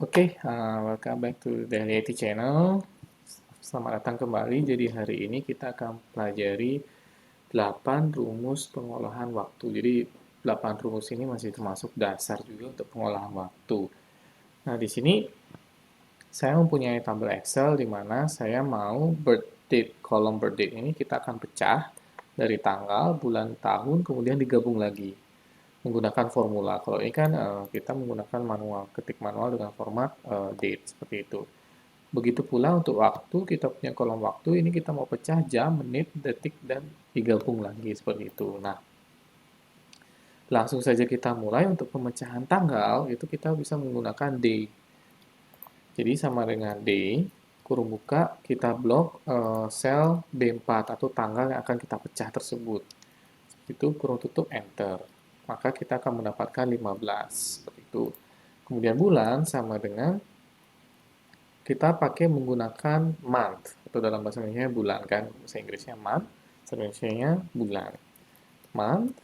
Oke, welcome back to Daily IT Channel. Selamat datang kembali. Jadi hari ini kita akan pelajari 8 rumus pengolahan waktu. Jadi 8 rumus ini masih termasuk dasar juga untuk pengolahan waktu. Nah, di sini saya mempunyai tabel Excel di mana saya mau birth date, kolom birth date ini kita akan pecah dari tanggal, bulan, tahun, kemudian digabung lagi menggunakan formula. Kalau ini kan kita menggunakan manual, ketik manual dengan format date seperti itu. Begitu pula untuk waktu, kita punya kolom waktu, ini kita mau pecah jam, menit, detik, dan digabung lagi seperti itu. Nah, langsung saja kita mulai untuk pemecahan tanggal, itu kita bisa menggunakan day. Jadi sama dengan day, kurung buka, kita blok sel B4 atau tanggal yang akan kita pecah tersebut. Itu kurung tutup, enter. Maka kita akan mendapatkan 15, seperti itu. Kemudian bulan sama dengan kita pakai menggunakan month, atau dalam bahasa Indonesia bulan kan, bahasa Inggrisnya month, bahasa Indonesia bulan. Month,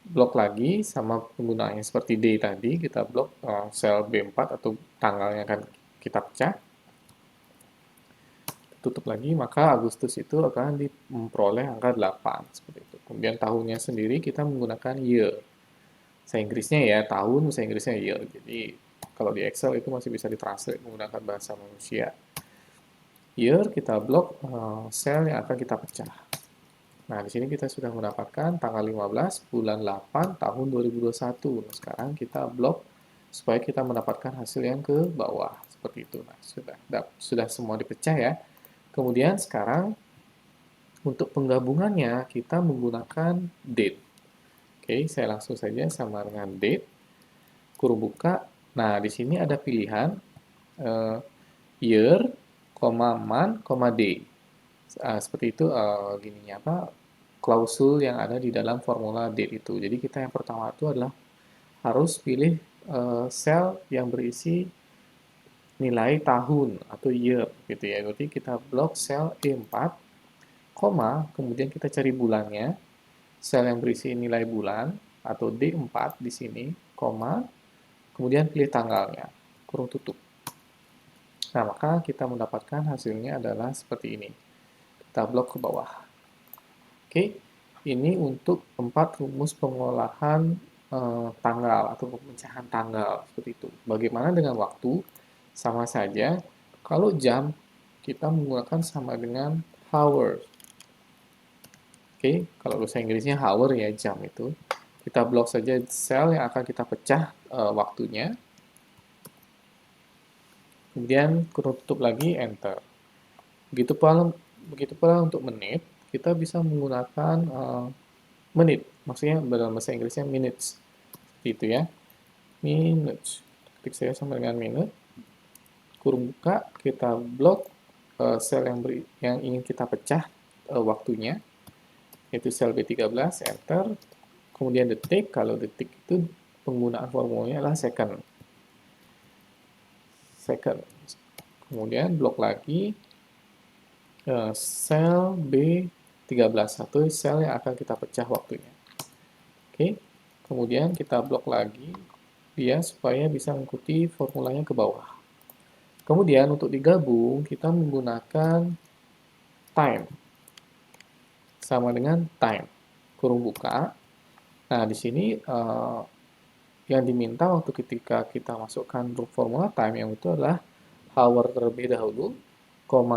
blok lagi sama penggunaannya seperti day tadi, kita blok sel B4 atau tanggal yang akan kita pecah, tutup lagi, maka Agustus itu akan memperoleh angka 8, seperti itu. Kemudian tahunnya sendiri kita menggunakan year. Bahasa Inggrisnya ya, tahun, bahasa Inggrisnya year. Jadi, kalau di Excel itu masih bisa ditranslate menggunakan bahasa manusia. Year, kita blok sel yang akan kita pecah. Nah, di sini kita sudah mendapatkan tanggal 15 bulan 8 tahun 2021. Nah, sekarang kita blok supaya kita mendapatkan hasil yang ke bawah. Seperti itu. Nah, sudah semua dipecah ya. Kemudian sekarang untuk penggabungannya kita menggunakan date. Oke, saya langsung saja sama dengan date, kurung buka. Nah, di sini ada pilihan year, month, day. Seperti itu gininya apa klausul yang ada di dalam formula date itu. Jadi kita yang pertama itu adalah harus pilih sel yang berisi nilai tahun atau year gitu ya. Berarti kita blok sel E4, kemudian kita cari bulannya, sel yang berisi nilai bulan atau D4 di sini, kemudian pilih tanggalnya, kurung tutup. Nah, maka kita mendapatkan hasilnya adalah seperti ini. Kita blok ke bawah. Oke, ini untuk 4 rumus pengolahan tanggal atau pemecahan tanggal seperti itu. Bagaimana dengan waktu? Sama saja. Kalau jam kita menggunakan sama dengan hour. Oke, kalau bahasa Inggrisnya hour ya jam itu. Kita blok saja sel yang akan kita pecah waktunya. Kemudian kurung tutup lagi, enter. Begitu pula untuk menit, kita bisa menggunakan menit. Maksudnya dalam bahasa Inggrisnya minutes. Seperti itu ya. Minutes. Ketik saya sama dengan minute. Kurung buka, kita blok sel yang ingin kita pecah waktunya. Yaitu sel B13, enter. Kemudian detik, kalau detik itu penggunaan formulanya adalah second. Second. Kemudian blok lagi sel B13, satu sel yang akan kita pecah waktunya. Oke, kemudian kita blok lagi dia supaya bisa mengikuti formulanya ke bawah. Kemudian untuk digabung, kita menggunakan time. Sama dengan time. Kurung buka. Nah, di sini yang diminta waktu ketika kita masukkan formula time yang itu adalah hour terlebih dahulu,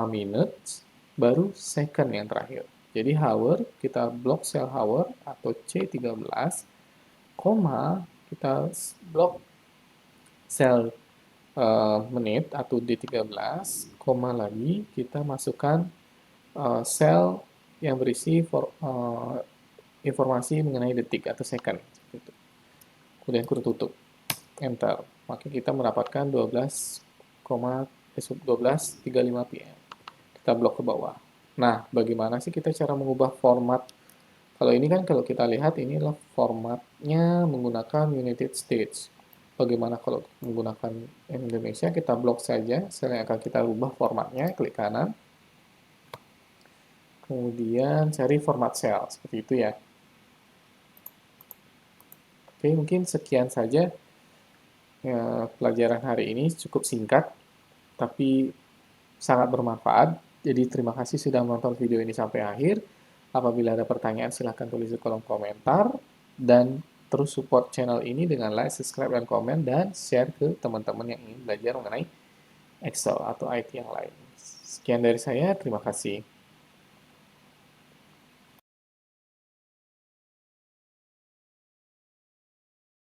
minutes, baru second yang terakhir. Jadi hour, kita blok sel hour atau C13, kita blok sel menit atau D13, lagi kita masukkan sel yang berisi informasi mengenai detik atau second. Kemudian kurung tutup, enter. Maka kita mendapatkan 12,35 PM. Kita blok ke bawah. Nah, bagaimana sih kita cara mengubah format? Kalau ini kan kalau kita lihat ini adalah formatnya menggunakan United States. Bagaimana kalau menggunakan Indonesia, kita blok saja sel yang akan kita ubah formatnya, klik kanan. Kemudian cari format sel, seperti itu ya. Oke, mungkin sekian saja pelajaran hari ini cukup singkat, tapi sangat bermanfaat. Jadi terima kasih sudah menonton video ini sampai akhir. Apabila ada pertanyaan silahkan tulis di kolom komentar. Dan terus support channel ini dengan like, subscribe, dan komen. Dan share ke teman-teman yang ingin belajar mengenai Excel atau IT yang lain. Sekian dari saya, terima kasih.